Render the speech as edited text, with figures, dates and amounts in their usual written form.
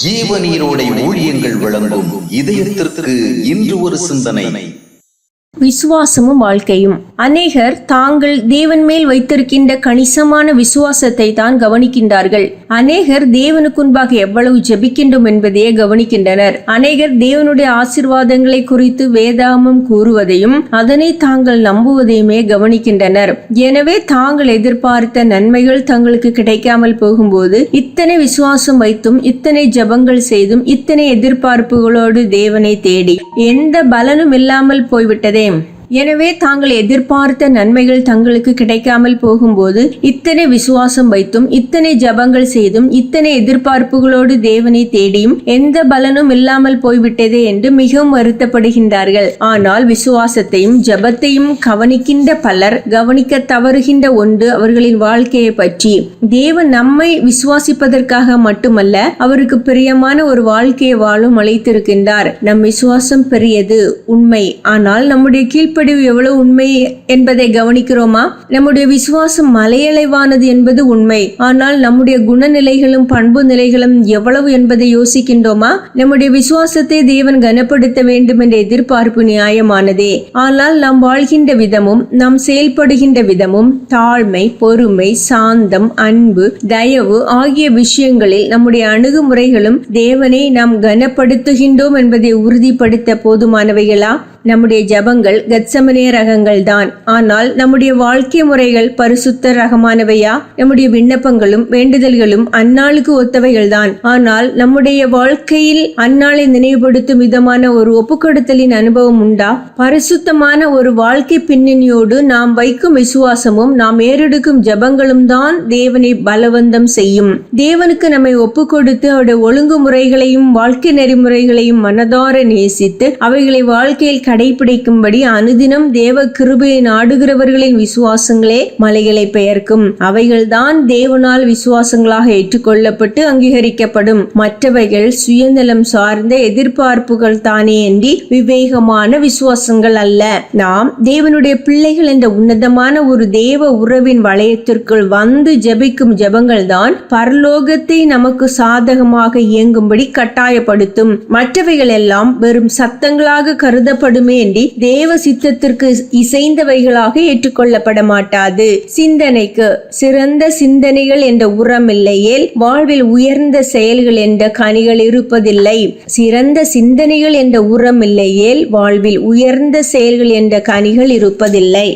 ஜீவநீரோடை ஊழியங்கள் வழங்கும் இதயத்திற்கு இன்று ஒரு சிந்தனை. விசுவாசமும் வாழ்க்கையும். அநேகர் தாங்கள் தேவன் மேல் வைத்திருக்கின்ற கணிசமான விசுவாசத்தை தான் கவனிக்கின்றார்கள். அநேகர் தேவனுக்குன்பாக எவ்வளவு ஜெபிக்கின்றோம் என்பதையே கவனிக்கின்றனர். அநேகர் தேவனுடைய ஆசீர்வாதங்களை குறித்து வேதாகமம் கூறுவதையும் அதனை தாங்கள் நம்புவதையுமே கவனிக்கின்றனர். எனவே தாங்கள் எதிர்பார்த்த நன்மைகள் தங்களுக்கு கிடைக்காமல் போகும்போது இத்தனை விசுவாசம் வைத்தும் இத்தனை ஜெபங்கள் செய்தும் இத்தனை எதிர்பார்ப்புகளோடு தேவனை தேடி எந்த பலனும் இல்லாமல் போய்விட்டதே. எனவே தாங்கள் எதிர்பார்த்த நன்மைகள் தங்களுக்கு கிடைக்காமல் போகும்போது இத்தனை விசுவாசம் வைத்தும் இத்தனை ஜபங்கள் செய்தும் இத்தனை எதிர்பார்ப்புகளோடு தேவனை தேடியும் எந்த பலனும் இல்லாமல் போய்விட்டதே என்று மிகவும் வருத்தப்படுகின்றார்கள். ஆனால் விசுவாசத்தையும் ஜபத்தையும் கவனிக்கின்ற பலர் கவனிக்க தவறுகின்ற ஒன்று அவர்களின் வாழ்க்கையை பற்றி. தேவன் நம்மை விசுவாசிப்பதற்காக மட்டுமல்ல, அவருக்கு பிரியமான ஒரு வாழ்க்கையை வாழும் அழைத்திருக்கின்றார். நம் விசுவாசம் பெரியது உண்மை, ஆனால் நம்முடைய கீழ்ப்படிவு எவ்வளவு உண்மை என்பதை கவனிக்கிறோமா? நம்முடைய விசுவாசம் மலையளவானது என்பது உண்மை, ஆனால் நம்முடைய குணநிலைகளும் பண்பு நிலைகளும் எவ்வளவு என்பதை யோசிக்கின்றோமா? நம்முடைய விசுவாசத்தை தேவன் கனப்படுத்த வேண்டும் என்ற எதிர்பார்ப்பு நியாயமானதே, ஆனால் நாம் வாழ்கின்ற விதமும் நாம் செயல்படுகின்ற விதமும் தாழ்மை, பொறுமை, சாந்தம், அன்பு, தயவு ஆகிய விஷயங்களில் நம்முடைய அணுகுமுறைகளும் தேவனை நாம் கனப்படுத்துகின்றோம் என்பதை உறுதிப்படுத்த போதுமானவைகளா? நம்முடைய ஜபங்கள் கெத்செமனே ரகங்கள் தான், ஆனால் நம்முடைய வாழ்க்கை முறைகள் பரிசுத்த ரகமானவையா? நம்முடைய விண்ணப்பங்களும் வேண்டுதல்களும் அந்நாளுக்கு ஒத்தவைகள் தான், ஆனால் நம்முடைய வாழ்க்கையில் அந்நாளை நினைவுபடுத்தும் விதமான ஒரு ஒப்புக்கொடுத்தலின் அனுபவம் உண்டா? பரிசுத்தமான ஒரு வாழ்க்கை பின்னணியோடு நாம் வைக்கும் விசுவாசமும் நாம் ஏறெடுக்கும் ஜபங்களும் தான் தேவனை பலவந்தம் செய்யும். தேவனுக்கு நம்மை ஒப்புக்கொடுத்து அவருடைய ஒழுங்குமுறைகளையும் வாழ்க்கை நெறிமுறைகளையும் மனதார நேசித்து அவைகளை வாழ்க்கையில் கடைபிடிக்கும்படி அனுதினம் தேவ கிருபையை நாடுகிறவர்களின் விசுவாசங்களே மலைகளை பெயர்க்கும். அவைகள்தான் தேவனால் விசுவாசங்களாக ஏற்றுக்கொள்ளப்பட்டு அங்கீகரிக்கப்படும். மற்றவைகள் சுயநலம் சார்ந்த எதிர்பார்ப்புகள் தானே அன்றி விவேகமான விசுவாசங்கள் அல்ல. நாம் தேவனுடைய பிள்ளைகள் என்ற உன்னதமான ஒரு தேவ உறவின் வளையத்திற்குள் வந்து ஜெபிக்கும் ஜெபங்கள் தான் பரலோகத்தை நமக்கு சாதகமாக இயங்கும்படி கட்டாயப்படுத்தும். மற்றவைகள் எல்லாம் வெறும் சத்தங்களாக கருதப்படும் தேவ சித்தத்திற்கு இசைந்தவைகளாக ஏற்றுக்கொள்ளப்பட மாட்டாது. சிந்தனைக்கு சிறந்த சிந்தனைகள் என்ற உரம் இல்லையேல் வாழ்வில் உயர்ந்த செயல்கள் என்ற கனிகள் இருப்பதில்லை. சிறந்த சிந்தனைகள் என்ற உரம் இல்லையேல் வாழ்வில் உயர்ந்த செயல்கள் என்ற கனிகள் இருப்பதில்லை.